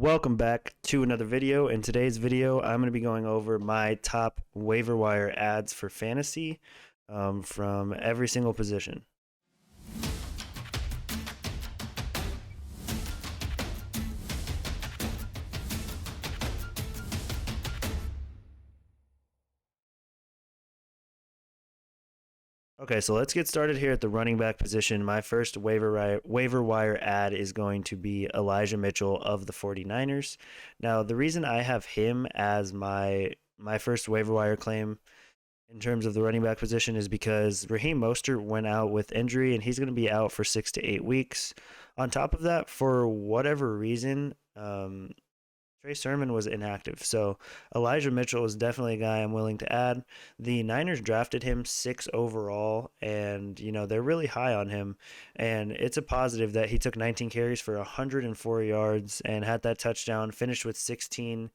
Welcome back to another video. In today's video, I'm going to be going over my top waiver wire ads for fantasy from every single position. Okay, so let's get started here at the running back position. My first waiver wire ad is going to be Elijah Mitchell of the 49ers. Now, the reason I have him as my first waiver wire claim in terms of the running back position is because Raheem Mostert went out with injury and he's going to be out for 6 to 8 weeks. On top of that, for whatever reason, Trey Sermon was inactive. So Elijah Mitchell is definitely a guy I'm willing to add. The Niners drafted him 6 overall, and they're really high on him. And it's a positive that he took 19 carries for 104 yards and had that touchdown, finished with 16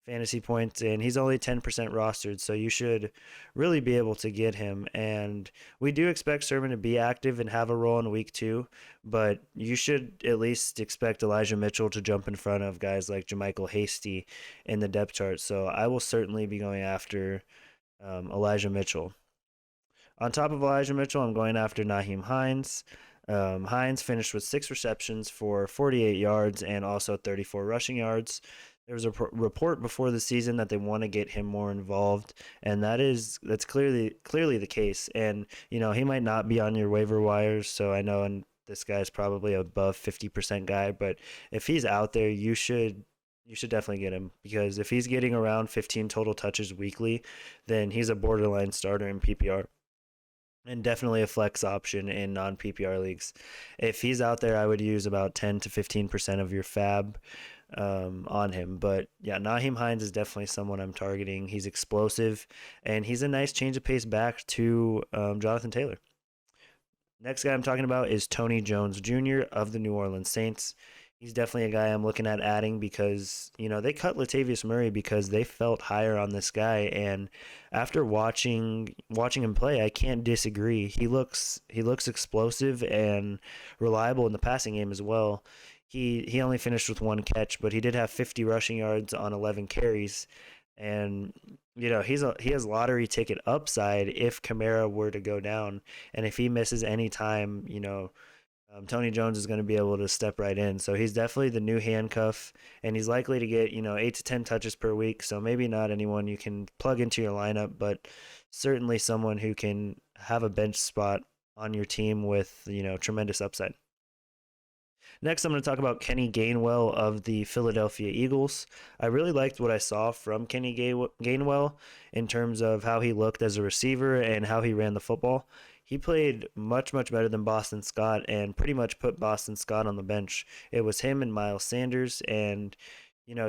fantasy points, and he's only 10% rostered, so you should really be able to get him. And we do expect Sermon to be active and have a role in week 2, but you should at least expect Elijah Mitchell to jump in front of guys like JaMychal Hasty in the depth chart. So I will certainly be going after Elijah Mitchell. On top of Elijah Mitchell, I'm going after Nyheim Hines. Hines finished with 6 receptions for 48 yards and also 34 rushing yards. There was a report before the season that they want to get him more involved, and that's clearly the case. And he might not be on your waiver wires, so I know, and this guy's probably above 50% guy, but if he's out there, you should definitely get him, because if he's getting around 15 total touches weekly, then he's a borderline starter in PPR. And definitely a flex option in non-PPR leagues. If he's out there, I would use about 10 to 15% of your fab on him. But yeah, Nyheim Hines is definitely someone I'm targeting. He's explosive, and he's a nice change of pace back to Jonathan Taylor. Next guy I'm talking about is Tony Jones Jr. of the New Orleans Saints. He's definitely a guy I'm looking at adding because, they cut Latavius Murray because they felt higher on this guy. And after watching him play, I can't disagree. He looks explosive and reliable in the passing game as well. He only finished with 1 catch, but he did have 50 rushing yards on 11 carries. And he has lottery ticket upside if Kamara were to go down, and if he misses any time, Tony Jones is going to be able to step right in. So he's definitely the new handcuff, and he's likely to get 8 to 10 touches per week. So maybe not anyone you can plug into your lineup, but certainly someone who can have a bench spot on your team with tremendous upside. Next, I'm going to talk about Kenny Gainwell of the Philadelphia Eagles. I really liked what I saw from Kenny Gainwell in terms of how he looked as a receiver and how he ran the football. He played much, much better than Boston Scott and pretty much put Boston Scott on the bench. It was him and Miles Sanders, and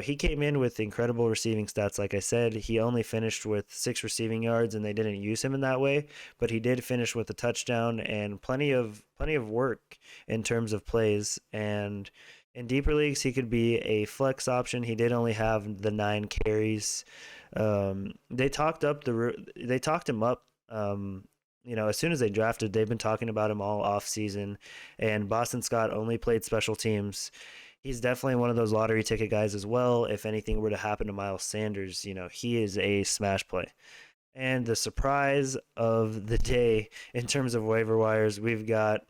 he came in with incredible receiving stats. Like I said, he only finished with 6 receiving yards, and they didn't use him in that way. But he did finish with a touchdown and plenty of work in terms of plays. And in deeper leagues, he could be a flex option. He did only have the 9 carries. They talked him up. As soon as they drafted, they've been talking about him all off season. And Boston Scott only played special teams. He's definitely one of those lottery ticket guys as well. If anything were to happen to Miles Sanders, he is a smash play. And the surprise of the day in terms of waiver wires, we've got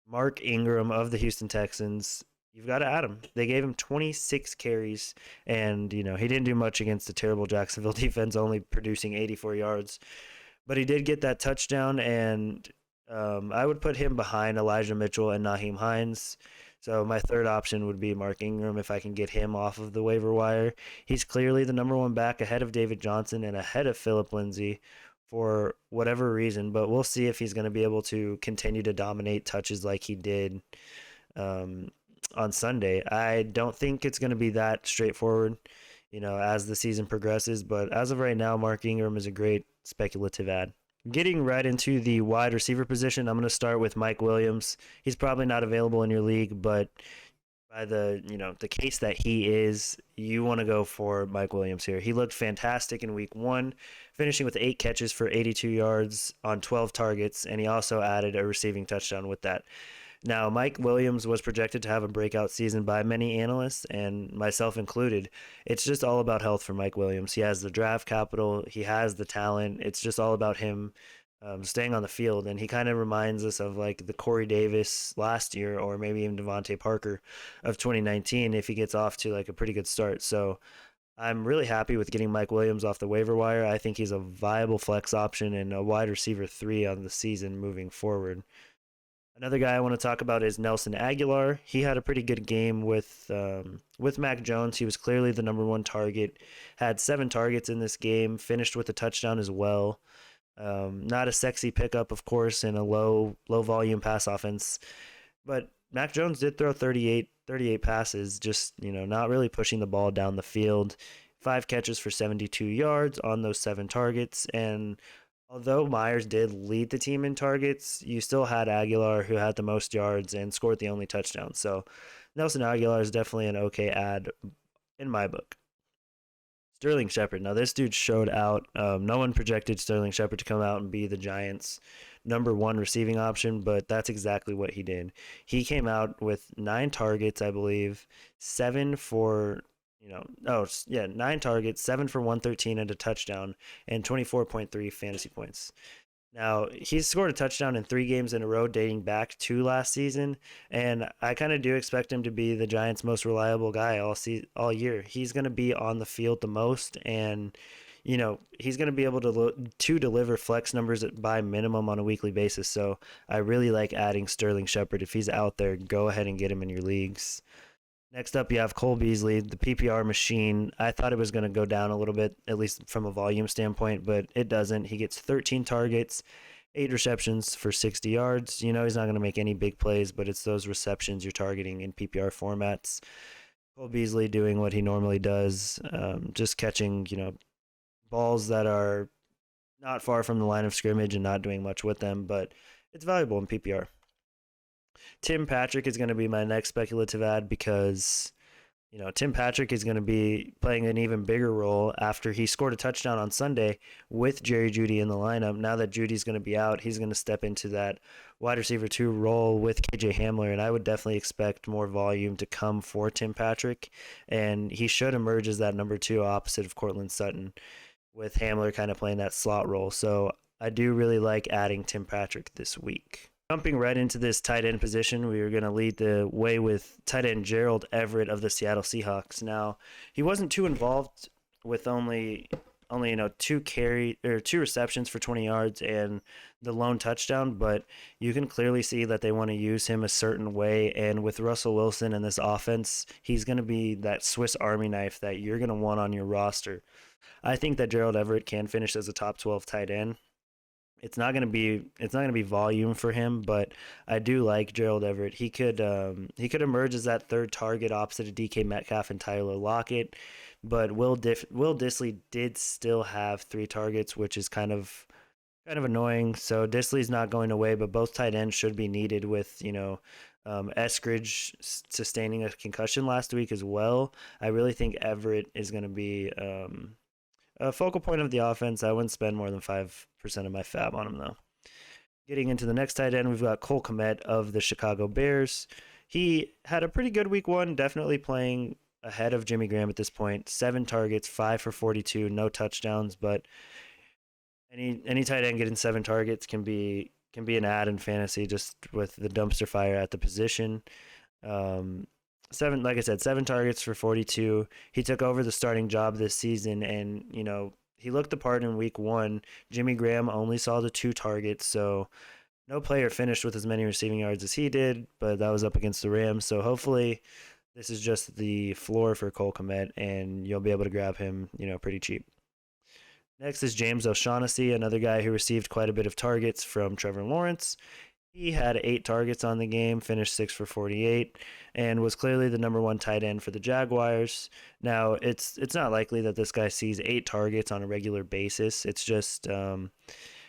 Mark Ingram of the Houston Texans. You've got to add him. They gave him 26 carries, and he didn't do much against the terrible Jacksonville defense, only producing 84 yards. But he did get that touchdown, and I would put him behind Elijah Mitchell and Nyheim Hines. So my third option would be Mark Ingram if I can get him off of the waiver wire. He's clearly the number 1 back ahead of David Johnson and ahead of Phillip Lindsay for whatever reason, but we'll see if he's going to be able to continue to dominate touches like he did on Sunday. I don't think it's going to be that straightforward, as the season progresses, but as of right now, Mark Ingram is a great speculative ad. Getting right into the wide receiver position, I'm going to start with Mike Williams. He's probably not available in your league, but by the case that he is, you want to go for Mike Williams here. He looked fantastic in week 1, finishing with 8 catches for 82 yards on 12 targets, and he also added a receiving touchdown with that. Now, Mike Williams was projected to have a breakout season by many analysts, and myself included. It's just all about health for Mike Williams. He has the draft capital, he has the talent. It's just all about him staying on the field. And he kind of reminds us of like the Corey Davis last year, or maybe even Devontae Parker of 2019, if he gets off to like a pretty good start. So I'm really happy with getting Mike Williams off the waiver wire. I think he's a viable flex option and a wide receiver 3 on the season moving forward. Another guy I want to talk about is Nelson Agholor. He had a pretty good game with Mac Jones. He was clearly the number one target. Had 7 targets in this game. Finished with a touchdown as well. Not a sexy pickup, of course, in a low volume pass offense, but Mac Jones did throw 38 passes. Just not really pushing the ball down the field. 5 catches for 72 yards on those 7 targets, and although Myers did lead the team in targets, you still had Agholor, who had the most yards and scored the only touchdown. So Nelson Agholor is definitely an okay ad in my book. Sterling Shepard. Now, this dude showed out. No one projected Sterling Shepard to come out and be the Giants' number one receiving option, but that's exactly what he did. He came out with 9 targets, I believe, 7 for 9 targets, 7 for 113 and a touchdown, and 24.3 fantasy points. Now, he's scored a touchdown in 3 games in a row dating back to last season, and I kind of do expect him to be the Giants' most reliable guy all year. He's going to be on the field the most, and he's going to be able to deliver flex numbers by minimum on a weekly basis. So I really like adding Sterling Shepard. If he's out there, go ahead and get him in your leagues. Next up, you have Cole Beasley, the PPR machine. I thought it was going to go down a little bit, at least from a volume standpoint, but it doesn't. He gets 13 targets, 8 receptions for 60 yards. He's not going to make any big plays, but it's those receptions you're targeting in PPR formats. Cole Beasley doing what he normally does, just catching, balls that are not far from the line of scrimmage and not doing much with them, but it's valuable in PPR. Tim Patrick is going to be my next speculative ad because, Tim Patrick is going to be playing an even bigger role after he scored a touchdown on Sunday with Jerry Jeudy in the lineup. Now that Judy's going to be out, he's going to step into that wide receiver 2 role with KJ Hamler, and I would definitely expect more volume to come for Tim Patrick, and he should emerge as that number 2 opposite of Cortland Sutton, with Hamler kind of playing that slot role. So I do really like adding Tim Patrick this week. Jumping right into this tight end position, we are going to lead the way with tight end Gerald Everett of the Seattle Seahawks. Now, he wasn't too involved with only 2 receptions for 20 yards and the lone touchdown, but you can clearly see that they want to use him a certain way. And with Russell Wilson and this offense, he's going to be that Swiss Army knife that you're going to want on your roster. I think that Gerald Everett can finish as a top 12 tight end. It's not going to be volume for him, but I do like Gerald Everett. He could emerge as that 3rd target opposite of DK Metcalf and Tyler Lockett, but Will Dissly did still have 3 targets, which is kind of annoying. So Disley's not going away, but both tight ends should be needed with Eskridge sustaining a concussion last week as well. I really think Everett is going to be a focal point of the offense. I wouldn't spend more than 5% of my fab on him, though. Getting into the next tight end, we've got Cole Kmet of the Chicago Bears. He had a pretty good week 1, definitely playing ahead of Jimmy Graham at this point. 7 targets, 5 for 42, no touchdowns, but any tight end getting 7 targets can be an ad in fantasy just with the dumpster fire at the position. 7 targets for 42. He took over the starting job this season, and he looked the part in week 1. Jimmy Graham only saw the 2 targets, so no player finished with as many receiving yards as he did, but that was up against the Rams. So hopefully this is just the floor for Cole Kmet, and you'll be able to grab him, pretty cheap. Next is James O'Shaughnessy, another guy who received quite a bit of targets from Trevor Lawrence. He had 8 targets on the game, finished 6 for 48, and was clearly the number 1 tight end for the Jaguars. Now, it's not likely that this guy sees 8 targets on a regular basis. It's just,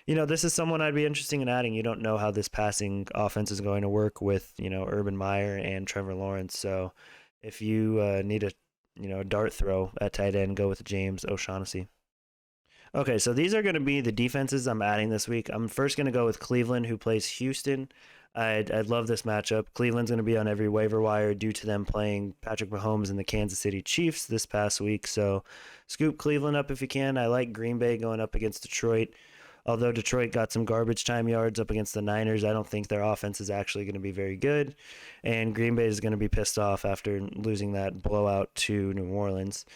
this is someone I'd be interested in adding. You don't know how this passing offense is going to work with, Urban Meyer and Trevor Lawrence. So if you need a dart throw at tight end, go with James O'Shaughnessy. Okay, so these are going to be the defenses I'm adding this week. I'm first going to go with Cleveland, who plays Houston. I'd love this matchup. Cleveland's going to be on every waiver wire due to them playing Patrick Mahomes and the Kansas City Chiefs this past week. So scoop Cleveland up if you can. I like Green Bay going up against Detroit. Although Detroit got some garbage time yards up against the Niners, I don't think their offense is actually going to be very good. And Green Bay is going to be pissed off after losing that blowout to New Orleans.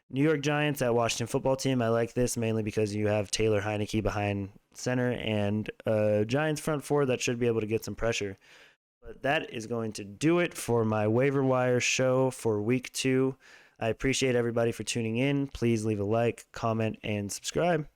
New York Giants at Washington football team. I like this mainly because you have Taylor Heineke behind center and a Giants front four that should be able to get some pressure. But that is going to do it for my waiver wire show for week 2. I appreciate everybody for tuning in. Please leave a like, comment, and subscribe.